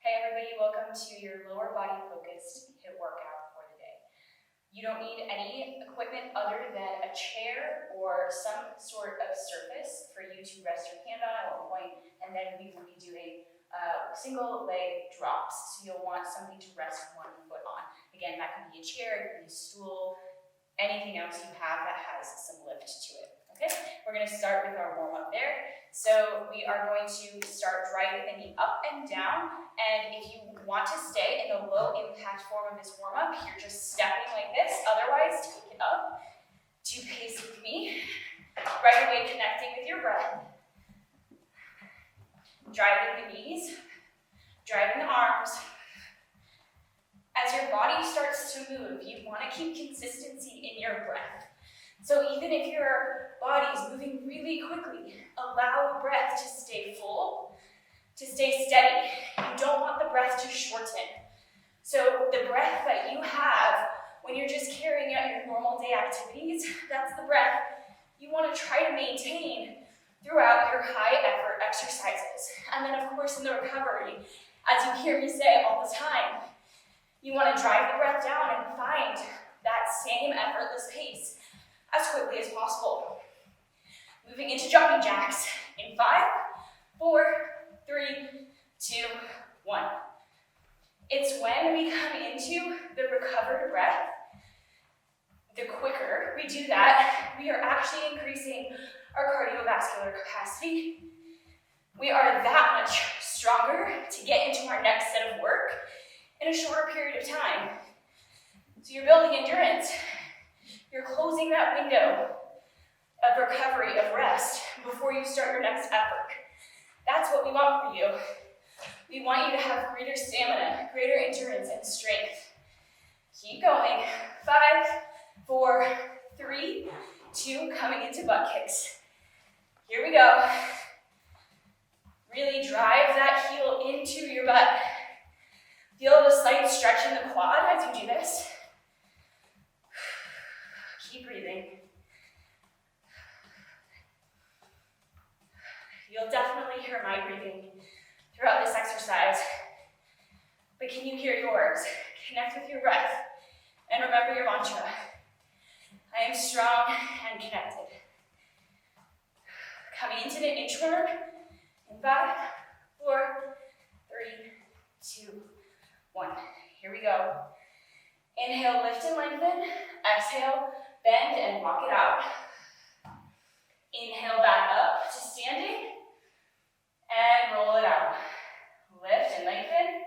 Hey everybody, welcome to your lower body focused HIIT workout for the day. You don't need any equipment other than a chair or some sort of surface for you to rest your hand on at one point, and then we will be doing single leg drops. So you'll want something to rest one foot on. Again, that can be a chair, it can be a stool, anything else you have that has some lift to it. Okay, we're going to start with our warm up there. So we are going to start driving the knee up and down, and if you want to stay in the low impact form of this warm up, you're just stepping like this. Otherwise, take it up to pace with me. Right away, connecting with your breath. Driving the knees, driving the arms. As your body starts to move, you want to keep consistency in your breath. So even if your body is moving really quickly, allow the breath to stay full, to stay steady. You don't want the breath to shorten. So the breath that you have when you're just carrying out your normal day activities, that's the breath you want to try to maintain throughout your high effort exercises. And then of course in the recovery, as you hear me say all the time, you want to drive the breath down and find that same effortless pace as quickly as possible. Moving into jumping jacks in 5, 4, 3, 2, 1. It's when we come into the recovered breath, the quicker we do that, we are actually increasing our cardiovascular capacity. We are that much stronger to get into our next set of work in a shorter period of time. So you're building endurance. You're closing that window of recovery, of rest, before you start your next effort. That's what we want for you. We want you to have greater stamina, greater endurance, and strength. Keep going. 5, 4, 3, 2, coming into butt kicks. Here we go. Really drive that heel into your butt. Feel the slight stretch in the quad as you do this. Keep breathing. You'll definitely hear my breathing throughout this exercise, but can you hear yours? Connect with your breath and remember your mantra. I am strong and connected. Coming into the inchworm in 5, 4, 3, 2, 1. Here we go. Inhale, lift and lengthen. Exhale, bend and walk it out. Inhale back up to standing and roll it out. Lift and lengthen.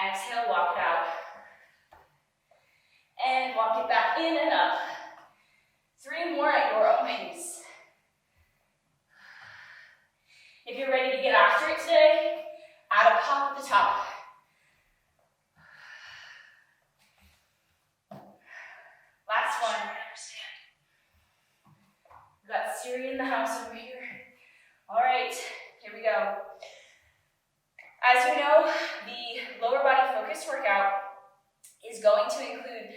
Exhale, walk it out. And walk it back in and up. 3 more at your own pace. If you're ready to get after it today, add a pop at the top. Last one. We've got Siri in the house over here. All right, here we go. As you know, the lower body focused workout is going to include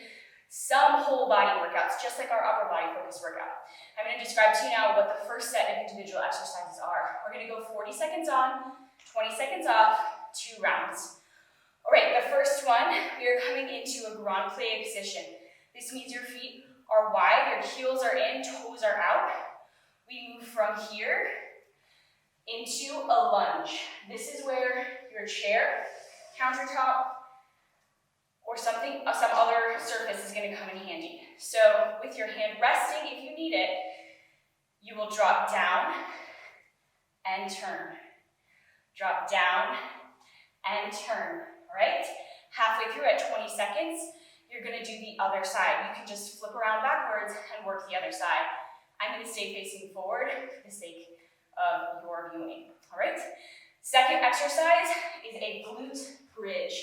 some whole body workouts, just like our upper body focused workout. I'm going to describe to you now what the first set of individual exercises are. We're going to go 40 seconds on, 20 seconds off, 2 rounds. All right, the first one, we are coming into a grand plie position. This means your feet are wide, your heels are in, toes are out. We move from here into a lunge. This is where your chair, countertop, or some other surface is going to come in handy. So with your hand resting, if you need it, you will drop down and turn. Drop down and turn, all right? Halfway through at 20 seconds, you're going to do the other side. You can just flip around backwards and work the other side. I'm going to stay facing forward for the sake of your viewing, all right? Second exercise is a glute bridge.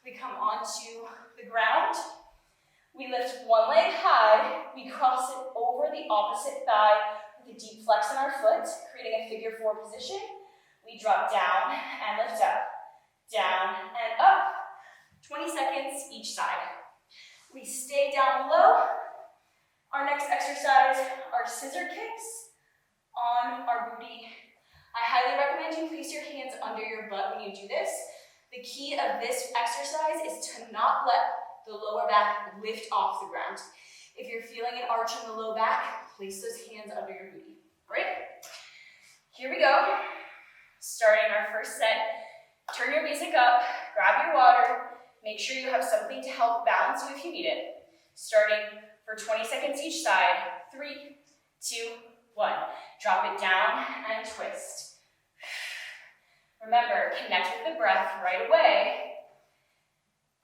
We come onto the ground. We lift one leg high. We cross it over the opposite thigh with a deep flex in our foot, creating a figure 4 position. We drop down and lift up, down and up. 20 seconds each side. We stay down below. Our next exercise are scissor kicks on our booty. I highly recommend you place your hands under your butt when you do this. The key of this exercise is to not let the lower back lift off the ground. If you're feeling an arch in the low back, place those hands under your booty. Right? Here we go. Starting our first set. Turn your music up, grab your water, make sure you have something to help balance you if you need it. Starting for 20 seconds each side. 3, 2, 1. Drop it down and twist. Remember, connect with the breath right away.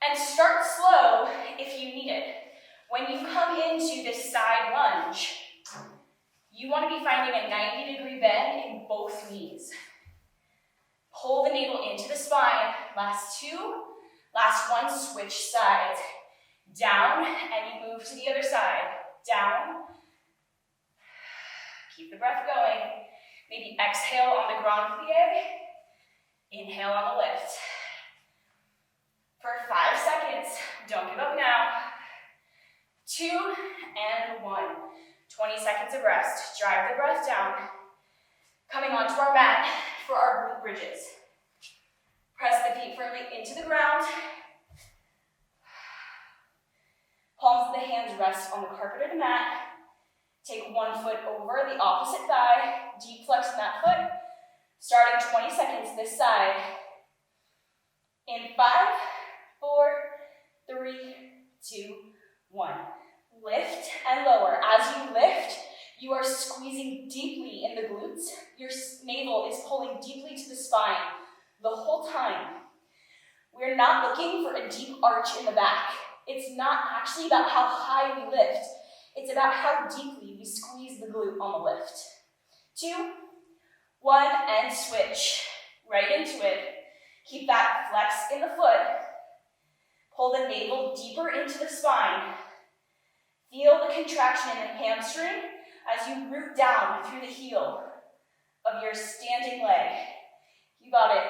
And start slow if you need it. When you come into this side lunge, you want to be finding a 90-degree bend in both knees. Pull the navel into the spine. Last 2. Last 1, switch sides. Down, and you move to the other side. Down. Keep the breath going. Maybe exhale on the grand plie. Inhale on the lift. For 5 seconds. Don't give up now. 2 and 1. 20 seconds of rest. Drive the breath down. Coming onto our mat for our glute bridges. Press the feet firmly into the ground. Palms of the hands rest on the carpet or the mat. Take 1 foot over the opposite thigh. Deep flex in that foot. Starting 20 seconds this side. In 5, 4, 3, 2, 1. Lift and lower. As you lift, you are squeezing deeply in the glutes. Your navel is pulling deeply to the spine the whole time. We're not looking for a deep arch in the back. It's not actually about how high we lift. It's about how deeply we squeeze the glute on the lift. 2, 1, and switch. Right into it. Keep that flex in the foot. Pull the navel deeper into the spine. Feel the contraction in the hamstring as you root down through the heel of your standing leg. You got it.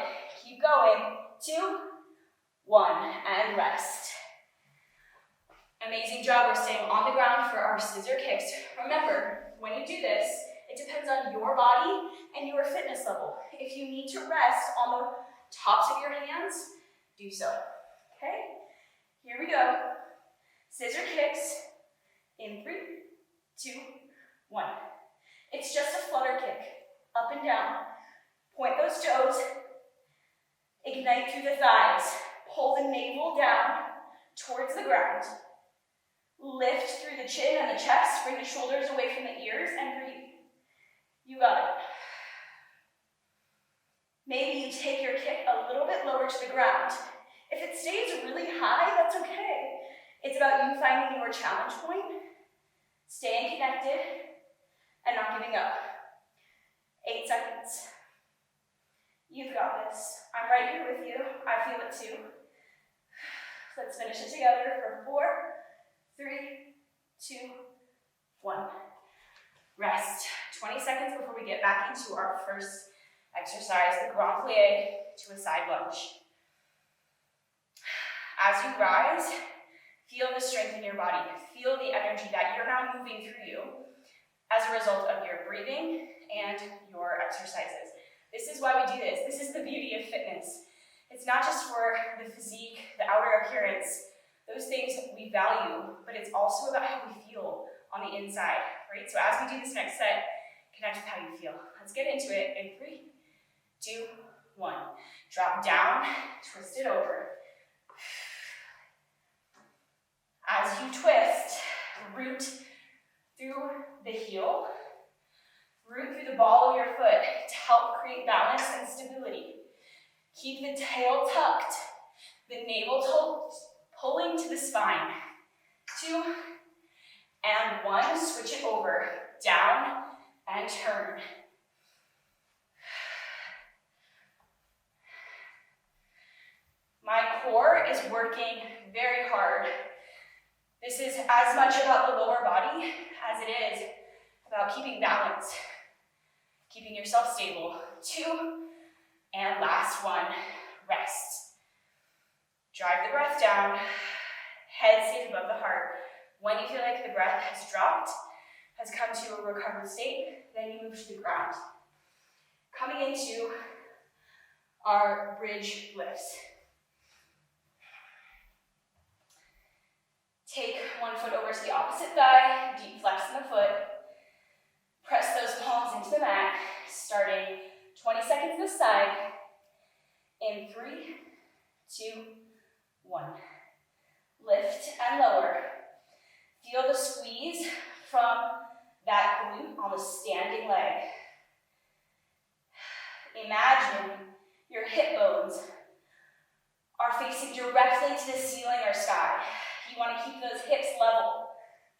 Keep going. 2, 1, and rest. Amazing job. We're staying on the ground for our scissor kicks. Remember, when you do this, it depends on your body and your fitness level. If you need to rest on the tops of your hands, do so. Okay? Here we go. Scissor kicks in 3, 2, 1. It's just a flutter kick, up and down. Point those toes, ignite through the thighs. Pull the navel down towards the ground. Lift through the chin and the chest, bring the shoulders away from the ears, and breathe. You got it. Maybe you take your kick a little bit lower to the ground. If it stays really high, that's okay. It's about you finding your challenge point, staying connected, and not giving up. 8 seconds. You've got this. I'm right here with you. I feel it too. Let's finish it together for 4, 3, 2, 1. Rest. 20 seconds before we get back into our first exercise, the grand plie to a side lunge. As you rise, feel the strength in your body. Feel the energy that you're now moving through you as a result of your breathing and your exercises. This is why we do this. This is the beauty of fitness. It's not just for the physique, the outer appearance, those things we value, but it's also about how we feel on the inside, right? So as we do this next set, connect with how you feel. Let's get into it in 3, 2, 1. Drop down, twist it over. As you twist, root through the heel, root through the ball of your foot to help create balance and stability. Keep the tail tucked, the navel pulling to the spine. 2 and 1, switch it over, down and turn. My core is working very hard. This is as much about the lower body as it is about keeping balance, keeping yourself stable. 2 and last 1, rest. Drive the breath down, head stays above the heart. When you feel like the breath has dropped, has come to a recovered state, then you move to the ground. Coming into our bridge lifts. Take one foot over to the opposite thigh, deep flex in the foot. Press those palms into the mat, starting 20 seconds this side. In 3, 2, 1. Lift and lower. Feel the squeeze from that glute on the standing leg. Imagine your hip bones are facing directly to the ceiling or sky. You want to keep those hips level.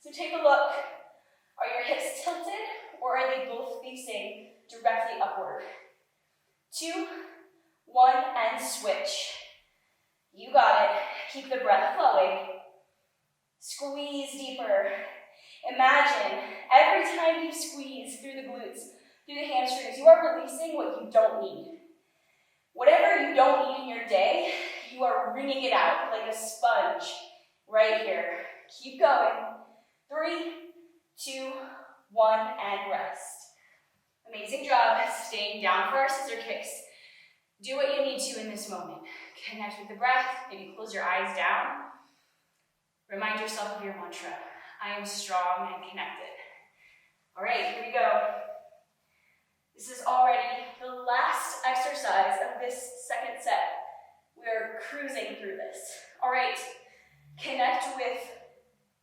So take a look. Are your hips tilted or are they both facing directly upward? 2, 1, and switch. You got it. Keep the breath flowing. Squeeze deeper. Imagine every time you squeeze through the glutes, through the hamstrings, you are releasing what you don't need. Whatever you don't need in your day, you are wringing it out like a sponge right here. Keep going. 3, 2, 1, and rest. Amazing job staying down for our scissor kicks. Do what you need to in this moment. Connect with the breath, maybe close your eyes down. Remind yourself of your mantra. I am strong and connected. All right, here we go. This is already the last exercise of this second set. We're cruising through this. All right, connect with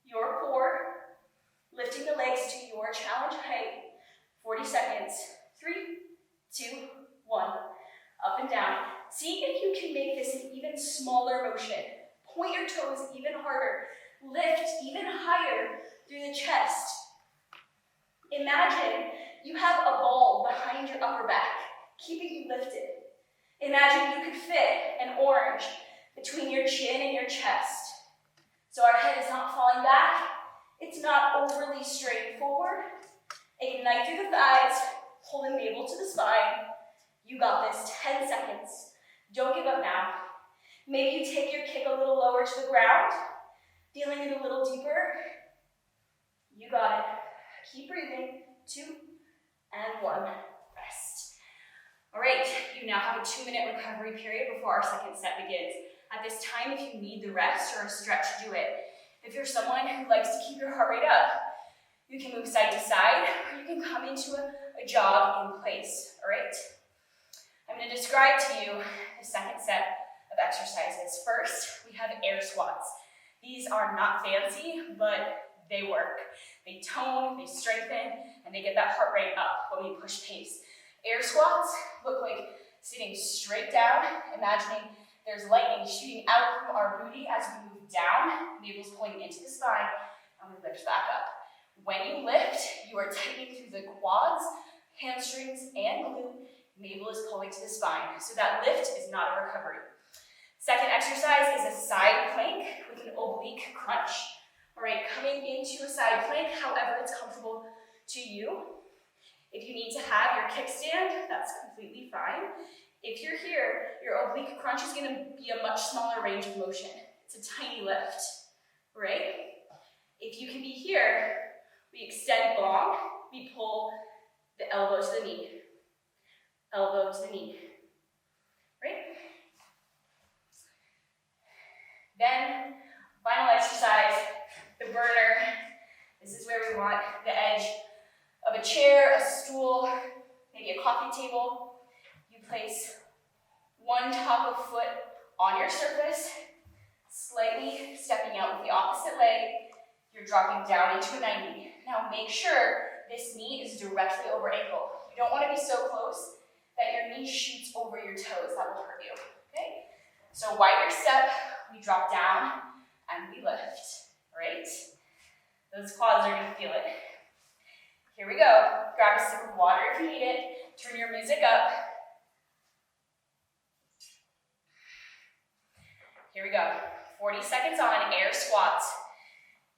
your core, lifting the legs to your challenge height. 40 seconds. 3, 2, 1. Up and down. See if you can make this an even smaller motion. Point your toes even harder. Lift even higher through the chest. Imagine you have a ball behind your upper back, keeping you lifted. Imagine you could fit an orange between your chin and your chest. So our head is not falling back. It's not overly straight forward. Ignite through the thighs, pulling the navel to the spine. You got this. 10 seconds. Don't give up now. Maybe you take your kick a little lower to the ground, feeling it a little deeper. You got it. Keep breathing. 2 and 1. Rest. All right, you now have a 2-minute recovery period before our second set begins. At this time, if you need the rest or a stretch, do it. If you're someone who likes to keep your heart rate up, you can move side to side, or you can come into a jog in place, all right? I'm going to describe to you the second set of exercises. First, we have air squats. These are not fancy, but they work. They tone, they strengthen, and they get that heart rate up when we push pace. Air squats look like sitting straight down, imagining there's lightning shooting out from our booty as we move down, navel's pulling into the spine, and we lift back up. When you lift, you are tightening through the quads, hamstrings, and glute. Navel is pulling to the spine, so that lift is not a recovery. Second exercise is a side plank with an oblique crunch. All right, coming into a side plank, however it's comfortable to you. If you need to have your kickstand, that's completely fine. If you're here, your oblique crunch is going to be a much smaller range of motion. It's a tiny lift, right? If you can be here, we extend long, we pull the elbow to the knee. Elbow to the knee, right? Then, final exercise, the burner. This is where we want the edge of a chair, a stool, maybe a coffee table. You place one top of foot on your surface, slightly stepping out with the opposite leg. You're dropping down into a 90. Now make sure this knee is directly over ankle. You don't want to be so close that your knee shoots over your toes. That will hurt you, okay? So wider step, we drop down and we lift, right? Those quads are gonna feel it. Here we go. Grab a sip of water if you need it. Turn your music up. Here we go. 40 seconds on, air squats.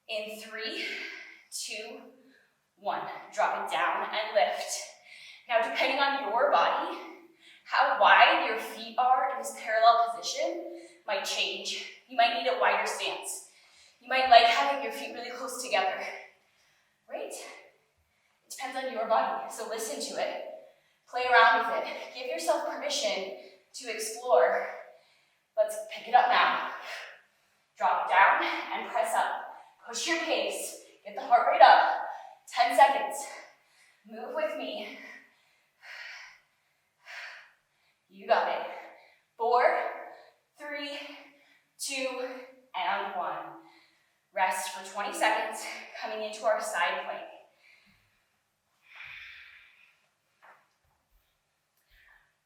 In 3, 2, 1. Drop it down and lift. Now, depending on your body, how wide your feet are in this parallel position might change. You might need a wider stance. You might like having your feet really close together, right? It depends on your body, so listen to it. Play around with it. Give yourself permission to explore. Let's pick it up now. Drop down and press up. Push your pace. Get the heart rate up. 10 seconds. Move with me. You got it. 4, 3, 2, and 1. Rest for 20 seconds, coming into our side plank.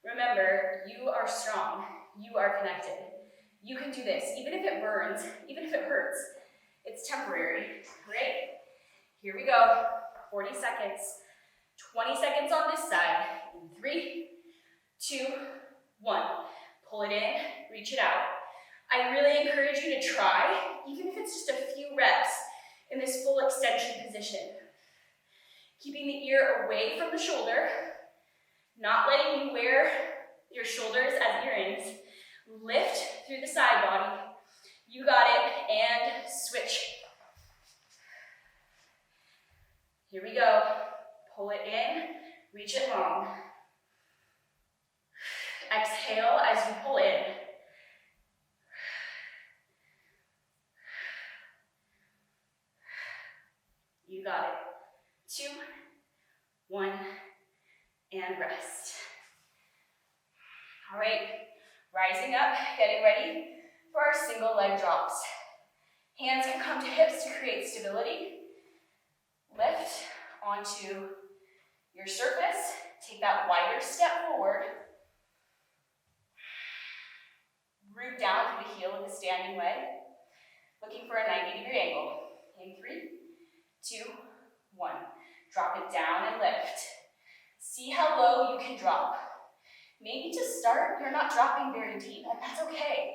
Remember, you are strong. You are connected. You can do this, even if it burns, even if it hurts. It's temporary, right? Here we go. 40 seconds. 20 seconds on this side. In 3, 2, 1. Pull it in, reach it out. I really encourage you to try, even if it's just a few reps, in this full extension position. Keeping the ear away from the shoulder, not letting you wear your shoulders as earrings. Lift through the side body. You got it, and switch. Here we go. Pull it in, reach it long. Exhale as you pull in. You got it. 2, 1, and rest. All right, rising up, getting ready for our single leg drops. Hands can come to hips to create stability. Lift onto your surface. Take that wider step forward. Root down through the heel of the standing leg. Looking for a 90-degree angle. In 3, 2, 1. Drop it down and lift. See how low you can drop. Maybe to start, you're not dropping very deep, and that's okay.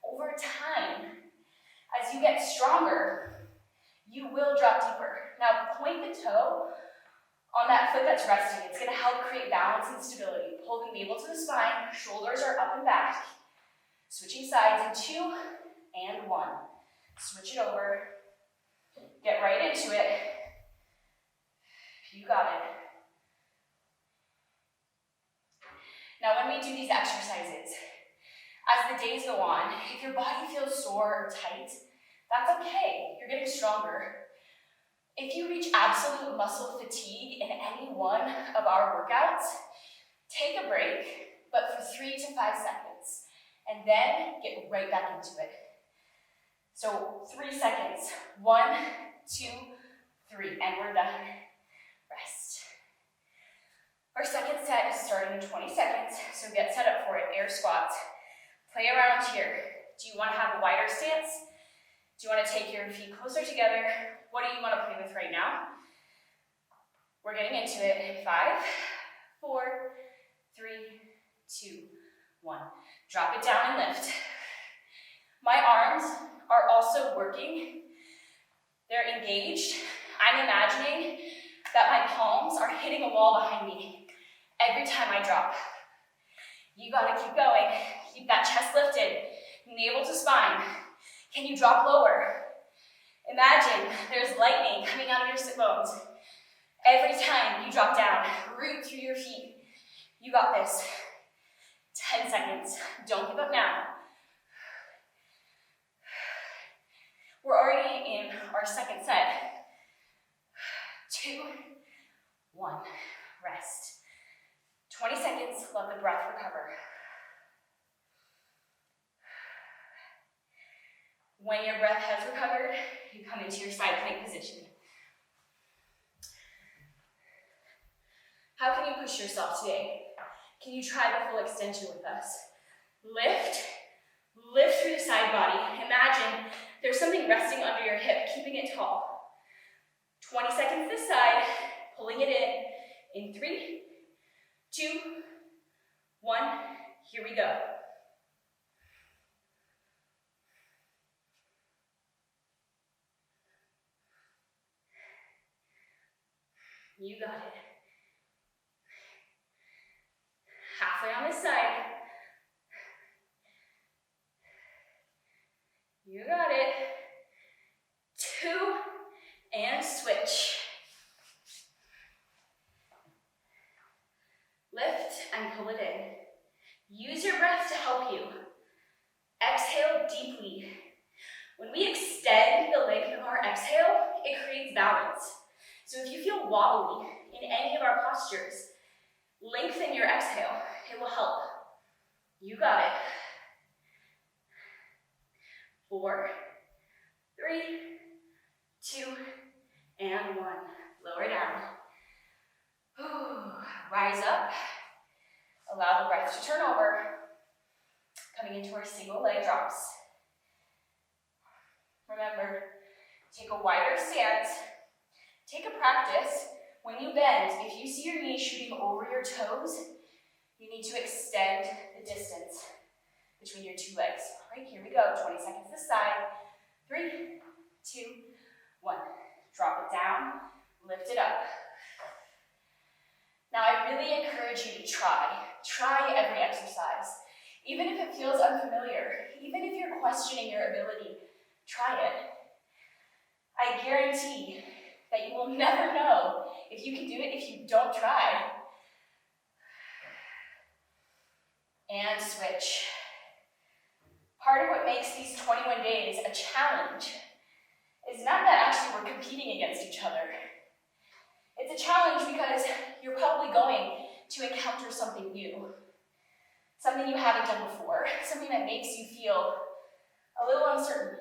Over time, as you get stronger, you will drop deeper. Now, point the toe on that foot that's resting. It's gonna help create balance and stability. Pull the navel to the spine, shoulders are up and back. Switching sides in 2 and 1. Switch it over. Get right into it. You got it. Now when we do these exercises, as the days go on, if your body feels sore or tight, that's okay. You're getting stronger. If you reach absolute muscle fatigue in any one of our workouts, take a break, but for 3 to 5 seconds, and then get right back into it. So 3 seconds. 1, 2, 3, and we're done. Rest. Our second set is starting in 20 seconds, so get set up for it. Air squats. Play around here. Do you want to have a wider stance? Do you want to take your feet closer together? What do you want to play with right now? We're getting into it in 5, 4, 3, 2, 1. Drop it down and lift. My arms are also working. They're engaged. I'm imagining that my palms are hitting a wall behind me every time I drop. You gotta keep going. Keep that chest lifted, navel to spine. Can you drop lower? Imagine there's lightning coming out of your sit bones. Every time you drop down, root through your feet. You got this. 10 seconds. Don't give up now. We're already in our second set. 2, 1. Rest. 20 seconds. Let the breath recover. When your breath has recovered, you come into your side plank position. How can you push yourself today? Can you try the full extension with us? Lift through the side body. Imagine there's something resting under your hip, keeping it tall. 20 seconds this side, pulling it in 3, 2, 1, here we go. You got it. Halfway on this side. You got it. 2, and switch. Lift and pull it in. Use your breath to help you. Exhale deeply. When we extend the length of our exhale, exhale, it creates balance. So if you feel wobbly in any of our postures, lengthen your exhale. It will help. You got it. 4, 3, 2, and 1. Lower down. Rise up. Allow the breath to turn over. Coming into our single leg drops. Remember, take a wider stance. Take a practice. When you bend, if you see your knees shooting over your toes, you need to extend the distance between your two legs. All right, here we go. 20 seconds this side. 3, 2, 1. Drop it down. Lift it up. Now, I really encourage you to try. Try every exercise. Even if it feels unfamiliar, even if you're questioning your ability, try it. I guarantee that you will never know if you can do it if you don't try. And switch. Part of what makes these 21 days a challenge is not that actually we're competing against each other. It's a challenge because you're probably going to encounter something new, something you haven't done before, something that makes you feel a little uncertain,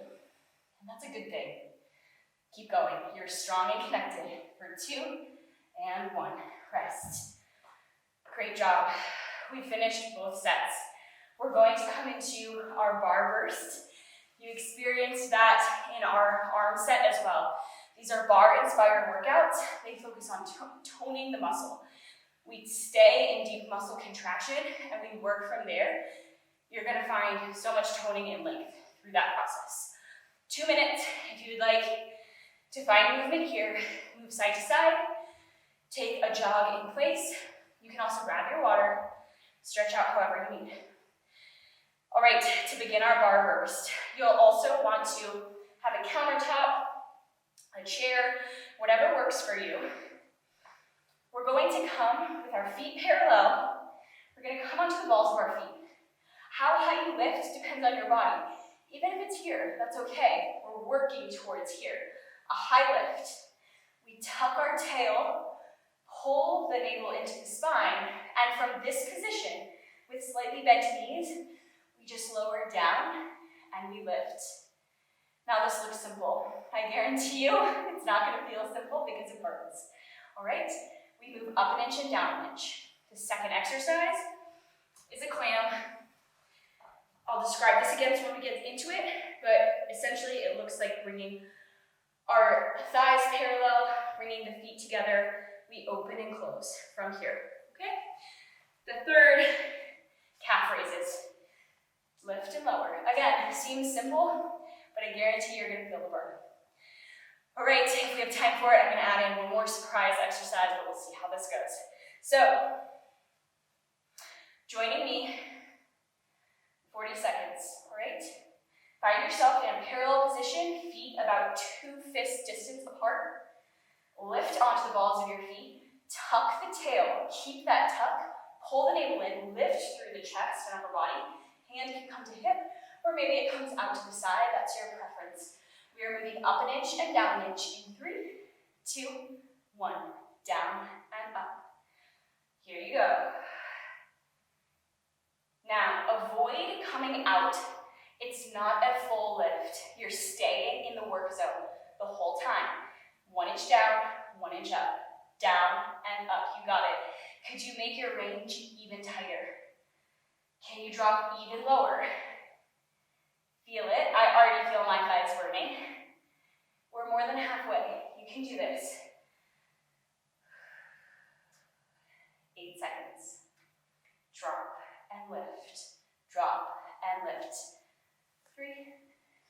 and that's a good thing. Keep going. You're strong and connected for 2 and 1. Rest. Great job. We finished both sets. We're going to come into our bar burst. You experienced that in our arm set as well. These are bar-inspired workouts. They focus on toning the muscle. We stay in deep muscle contraction and we work from there. You're gonna find so much toning and length through that process. 2 minutes, if you'd like to find movement here, move side to side, take a jog in place. You can also grab your water, stretch out however you need. All right, to begin our bar burst, you'll also want to have a countertop, a chair, whatever works for you. We're going to come with our feet parallel. We're going to come onto the balls of our feet. How high you lift depends on your body. Even if it's here, that's okay. We're working towards here. A high lift. We tuck our tail, pull the navel into the spine, and from this position, with slightly bent knees, we just lower down and we lift. Now this looks simple. I guarantee you it's not going to feel simple because it burns. All right? We move up an inch and down an inch. The second exercise is a clam. I'll describe this again when we get into it, but essentially it looks like bringing our thighs parallel, bringing the feet together. We open and close from here, okay? The third, calf raises. Lift and lower. Again, seems simple, but I guarantee you're gonna feel the burn. All right, if we have time for it, I'm gonna add in one more surprise exercise, but we'll see how this goes. So, joining me, 40 seconds, all right? Find yourself in a parallel position, feet about 2 fist distance apart. Lift onto the balls of your feet, tuck the tail, keep that tuck, pull the navel in, lift through the chest and upper body. Hand can come to hip, or maybe it comes out to the side, that's your preference. We are moving up an inch and down an inch in 3, 2, 1. Down and up. Here you go. Now, avoid coming out. It's not a full lift. You're staying in the work zone the whole time. 1 inch down, 1 inch up. Down and up. You got it. Could you make your range even tighter? Can you drop even lower? Feel it. I already feel my thighs burning. We're more than halfway. You can do this. 8 seconds. Drop and lift. Drop and lift. 3,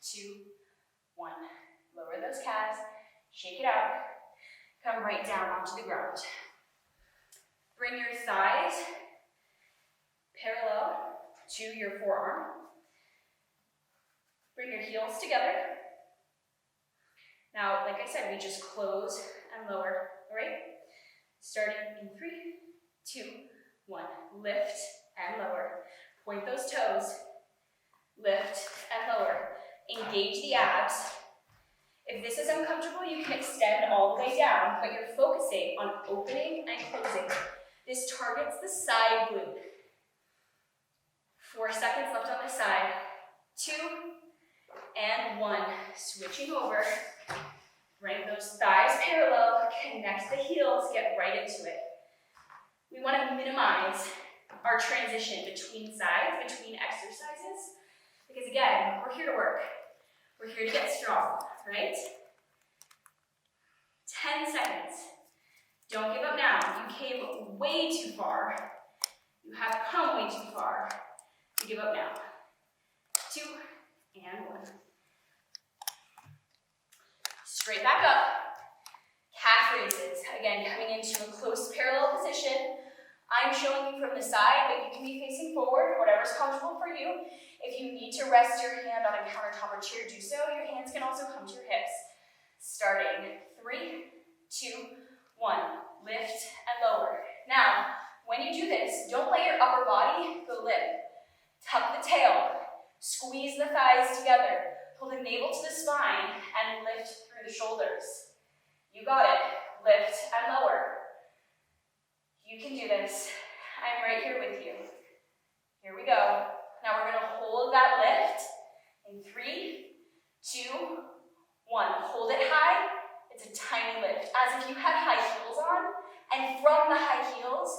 2, 1. Lower those calves. Shake it out. Come right down onto the ground. Bring your thighs parallel to your forearm. Bring your heels together. Now, like I said, we just close and lower, all right? Starting in 3, 2, 1. Lift and lower. Point those toes. Lift and lower. Engage the abs. If this is uncomfortable, you can extend all the way down, but you're focusing on opening and closing. This targets the side glute. 4 seconds left on the side. 2 and 1. Switching over. Bring those thighs parallel, connect the heels, get right into it. We want to minimize our transition between sides, between exercises, because again, we're here to work. We're here to get strong, right? 10 seconds. Don't give up now. You came way too far. You have come way too far to give up now. 2 and 1. Straight back up. Calf raises. Again, coming into a close parallel position. I'm showing you from the side, but you can be facing forward, whatever's comfortable for you. If you need to rest your hand on a countertop or chair, do so. Your hands can also come to your hips. Starting 3, 2, 1. Lift and lower. Now, when you do this, don't let your upper body go limp. Tuck the tail. Squeeze the thighs together. Pull the navel to the spine and lift through the shoulders. You got it. Lift and lower. You can do this. I'm right here with you. Here we go. Now we're going to hold that lift in 3, 2, 1. Hold it high. It's a tiny lift, as if you had high heels on, and from the high heels,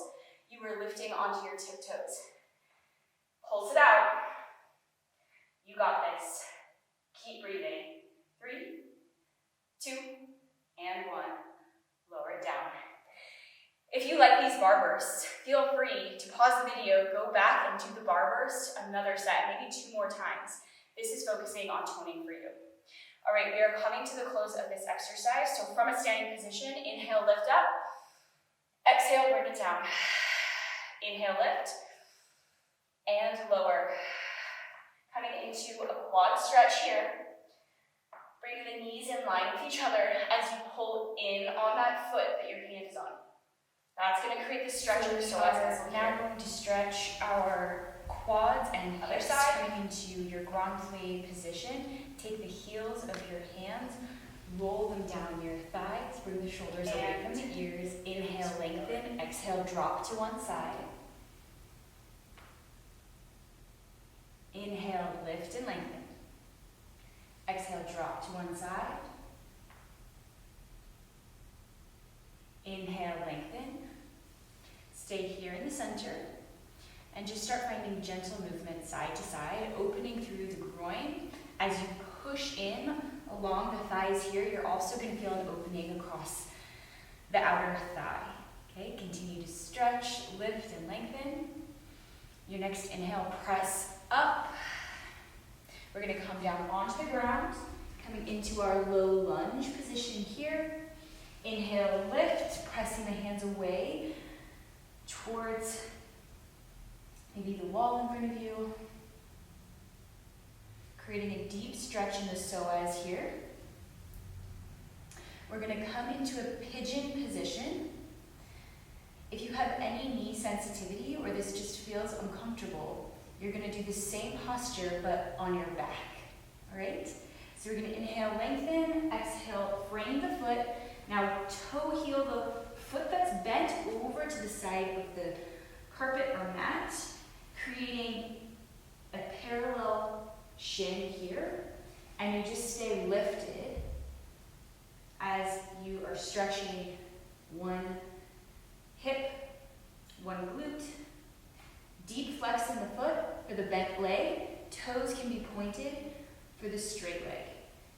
you were lifting onto your tiptoes. Pulse it out. You got this. Keep breathing. 3, 2, and 1. Lower it down. If you like these bar bursts, feel free to pause the video, go back and do the bar burst another set, maybe 2 more times. This is focusing on toning for you. All right, we are coming to the close of this exercise. So from a standing position, inhale, lift up. Exhale, bring it down. Inhale, lift. And lower. Coming into a quad stretch here. Bring the knees in line with each other as you pull in on that foot that your hand is on. That's going to create the stretch of the psoas. Now we're going to stretch our quads and hips, coming into your grand plie position. Take the heels of your hands, roll them down your thighs, bring the shoulders away from the ears. Inhale, lengthen. Exhale, drop to one side. Inhale, lift and lengthen. Exhale, drop to one side. Inhale, lengthen. Stay here in the center. And just start finding gentle movement side to side, opening through the groin. As you push in along the thighs here, you're also going to feel an opening across the outer thigh. Okay, continue to stretch, lift, and lengthen. Your next inhale, press up. We're going to come down onto the ground, coming into our low lunge position here. Inhale, lift, pressing the hands away towards maybe the wall in front of you. Creating a deep stretch in the psoas here. We're going to come into a pigeon position. If you have any knee sensitivity or this just feels uncomfortable, you're going to do the same posture but on your back. All right? So we're going to inhale, lengthen, exhale, frame the foot. Now toe heel the foot that's bent over to the side of the carpet or mat, creating a parallel shin here, and you just stay lifted as you are stretching one hip, one glute, deep flex in the foot for the bent leg, toes can be pointed for the straight leg.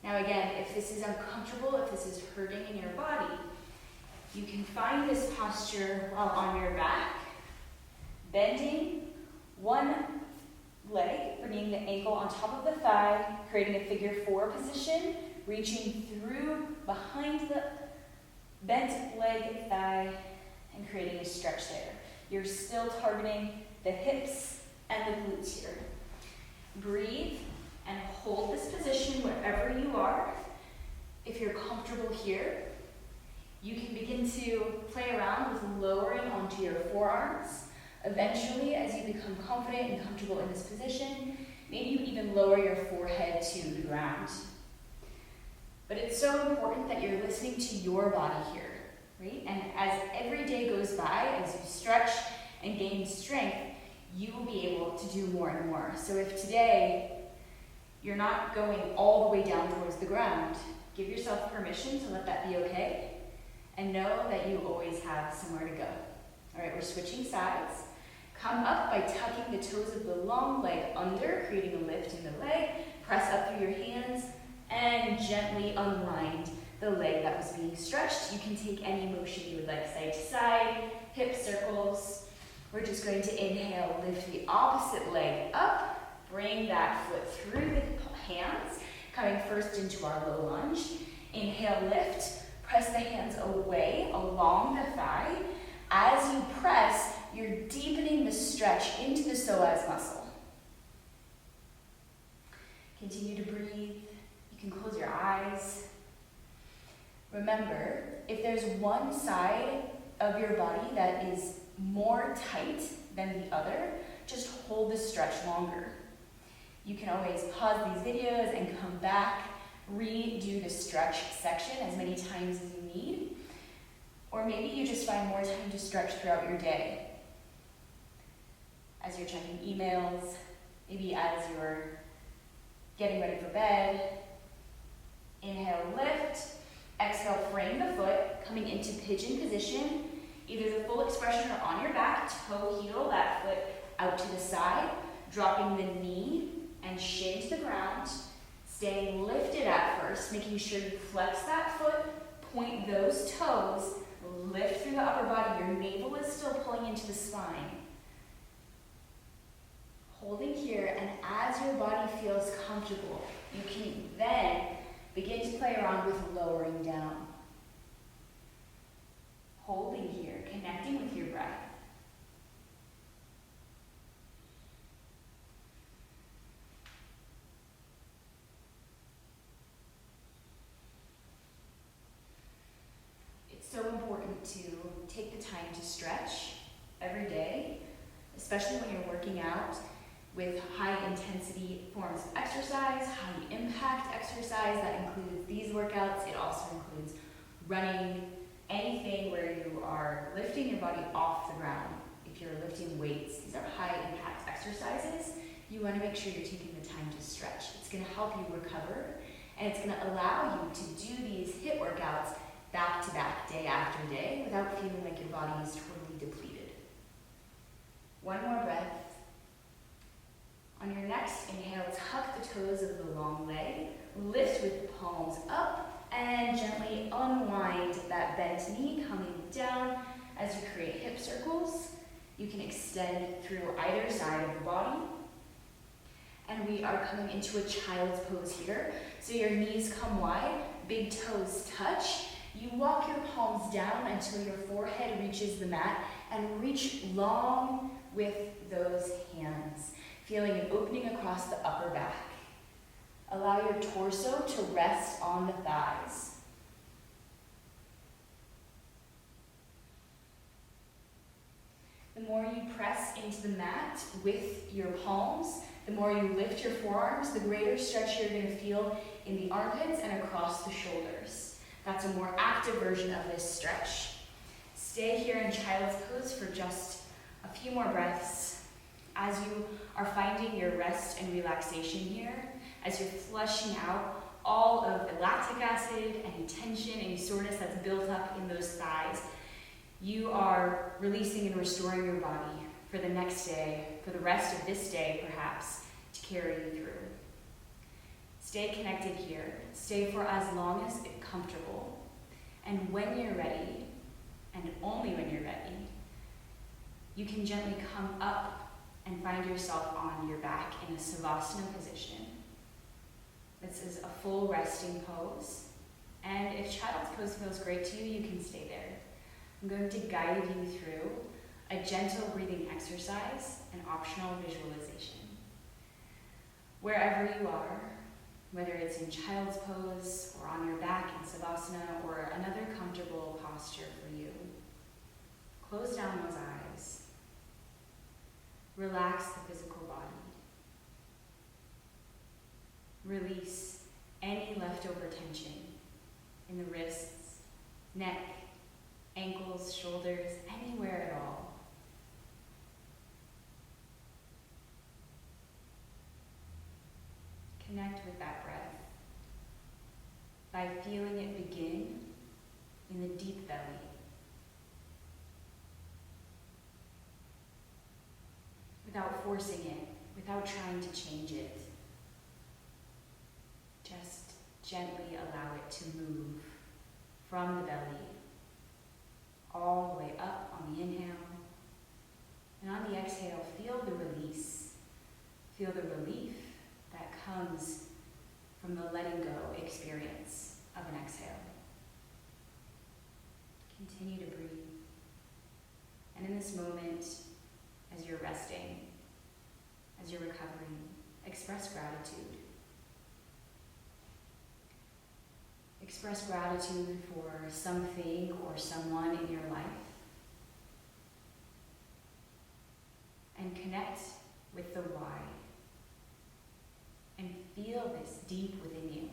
Now again, if this is uncomfortable, if this is hurting in your body, you can find this posture while on your back, bending one leg, bringing the ankle on top of the thigh, creating a figure 4 position, reaching through behind the bent leg, thigh, and creating a stretch there. You're still targeting the hips and the glutes here. Breathe and hold this position wherever you are. If you're comfortable here, you can begin to play around with lowering onto your forearms. Eventually, as you become confident and comfortable in this position, maybe you even lower your forehead to the ground. But it's so important that you're listening to your body here, right? And as every day goes by, as you stretch and gain strength, you will be able to do more and more. So if today you're not going all the way down towards the ground, give yourself permission to let that be okay, and know that you always have somewhere to go. All right, we're switching sides. Come up by tucking the toes of the long leg under, creating a lift in the leg. Press up through your hands and gently unwind the leg that was being stretched. You can take any motion you would like, side to side, hip circles. We're just going to inhale, lift the opposite leg up, bring that foot through the hands, coming first into our low lunge. Inhale, lift, press the hands away along the thigh. As you press, you're deepening the stretch into the psoas muscle. Continue to breathe. You can close your eyes. Remember, if there's one side of your body that is more tight than the other, just hold the stretch longer. You can always pause these videos and come back, redo the stretch section as many times as you need. Or maybe you just find more time to stretch throughout your day. As you're checking emails, maybe as you're getting ready for bed. Inhale, lift. Exhale, frame the foot, coming into pigeon position. Either the full expression or on your back, toe heel that foot out to the side, dropping the knee and shin to the ground. Staying lifted at first, making sure you flex that foot, point those toes, lift through the upper body. Your navel is still pulling into the spine. Holding here, and as your body feels comfortable, you can then begin to play around with lowering down. Holding here, connecting with your breath. It's so important to take the time to stretch every day, especially when you're working out with high intensity forms of exercise, high impact exercise. That includes these workouts. It also includes running, anything where you are lifting your body off the ground. If you're lifting weights, these are high impact exercises. You want to make sure you're taking the time to stretch. It's going to help you recover, and it's going to allow you to do these HIIT workouts back to back, day after day, without feeling like your body is totally depleted. One more breath. On your next inhale, tuck the toes of the long leg, lift with the palms up, and gently unwind that bent knee, coming down as you create hip circles. You can extend through either side of the body. And we are coming into a child's pose here. So your knees come wide, big toes touch. You walk your palms down until your forehead reaches the mat, and reach long with those hands, feeling an opening across the upper back. Allow your torso to rest on the thighs. The more you press into the mat with your palms, the more you lift your forearms, the greater stretch you're going to feel in the armpits and across the shoulders. That's a more active version of this stretch. Stay here in child's pose for just a few more breaths as you are finding your rest and relaxation here, as you're flushing out all of the lactic acid, any tension, any soreness that's built up in those thighs. You are releasing and restoring your body for the next day, for the rest of this day perhaps, to carry you through. Stay connected here. Stay for as long as it's comfortable. And when you're ready, and only when you're ready, you can gently come up and find yourself on your back in a Savasana position. This is a full resting pose. And if child's pose feels great to you, you can stay there. I'm going to guide you through a gentle breathing exercise and optional visualization. Wherever you are, whether it's in child's pose or on your back in Savasana or another comfortable posture for you, close down those eyes. Relax the physical body. Release any leftover tension. in the wrists, neck, ankles, shoulders, anywhere at all. Connect with that breath by feeling it begin in the deep belly. Without forcing it, without trying to change it. Just gently allow it to move from the belly all the way up on the inhale. And on the exhale, feel the release. Feel the relief that comes from the letting go experience of an exhale. Continue to breathe. And in this moment, as you're resting, as you're recovering, express gratitude. Express gratitude for something or someone in your life. And connect with the why. And feel this deep within you.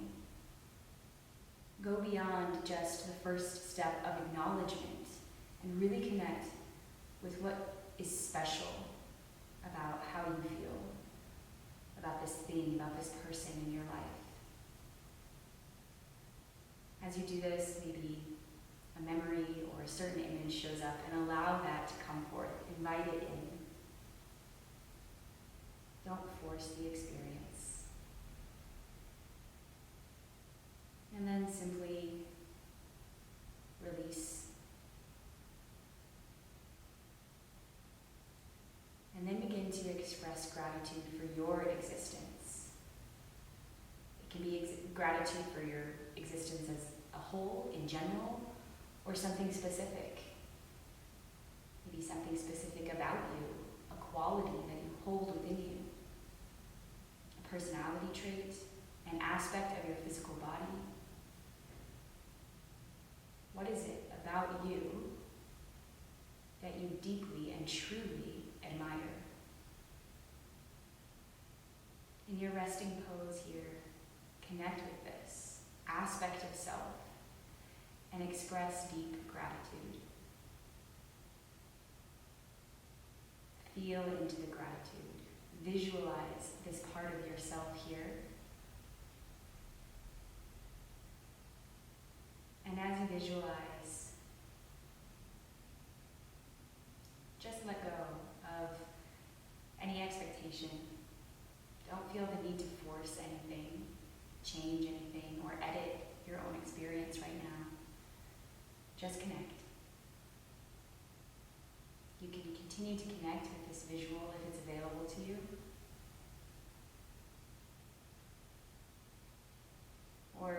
Go beyond just the first step of acknowledgement and really connect with what is special about how you feel, about this thing, about this person in your life. As you do this, maybe a memory or a certain image shows up, and allow that to come forth. Invite it in. Don't force the experience. And then simply release. And then begin to express gratitude for your existence. It can be gratitude for your existence as a whole, in general, or something specific. Maybe something specific about you, a quality that you hold within you, a personality trait, an aspect of your physical body. What is it about you that you deeply and truly admire? In your resting pose here, connect with this aspect of self and express deep gratitude. Feel into the gratitude. Visualize this part of yourself here. And as you visualize, just let go of any expectation. Don't feel the need to force anything, change anything, or edit your own experience right now. Just connect. You can continue to connect with this visual if it's available to you. Or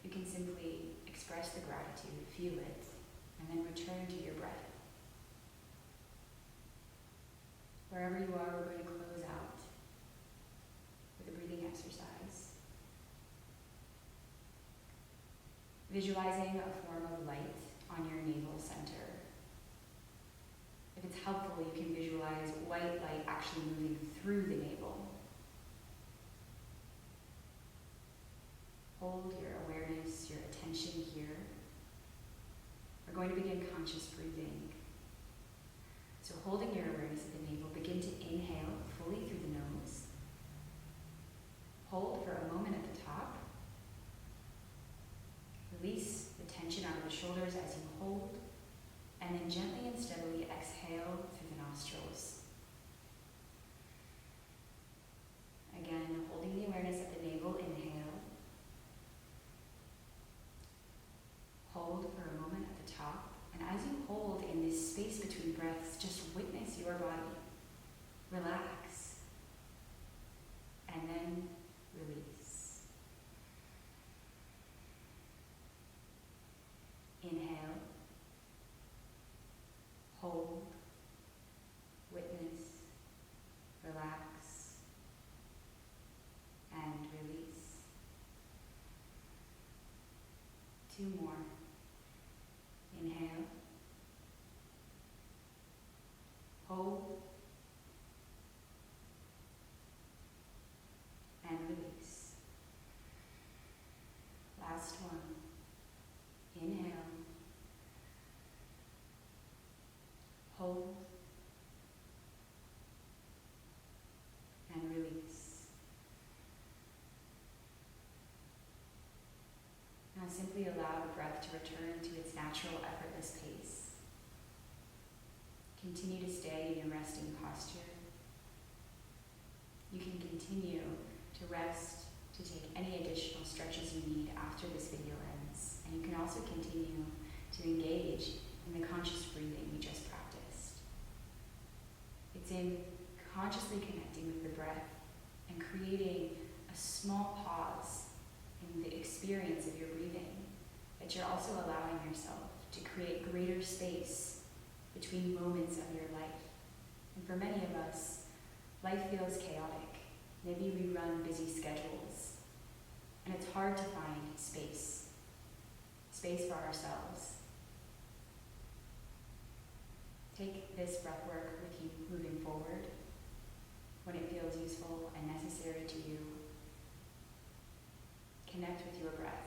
you can simply express the gratitude, feel it, and then return to your breath. Wherever you are, we're going to close out with a breathing exercise. Visualizing a form of light on your navel center. If it's helpful, you can visualize white light actually moving through the navel. Hold your awareness, your attention here. We're going to begin conscious breathing. So holding your awareness at the navel, begin to inhale fully through the nose. Hold for a moment at the top. Release the tension out of the shoulders as you hold, and then gently and steadily exhale through the nostrils. Again, holding the awareness at the navel, inhale. Hold for a moment at the top, and as you hold in this space between breaths, just witness your body. Relax, and then release. Inhale, hold, witness, relax, and release. 2 more. Inhale, hold, and release. Last one. Inhale. Hold. And release. Now simply allow the breath to return to its natural, effortless pace. Continue to stay in your resting posture. You can continue to rest, to take any additional stretches you need after this video ends. And you can also continue to engage in the conscious breathing we just practiced. It's in consciously connecting with the breath and creating a small pause in the experience of your breathing that you're also allowing yourself to create greater space between moments of your life. And for many of us, life feels chaotic. Maybe we run busy schedules, and it's hard to find space for ourselves. Take this breath work with you moving forward when it feels useful and necessary to you. Connect with your breath.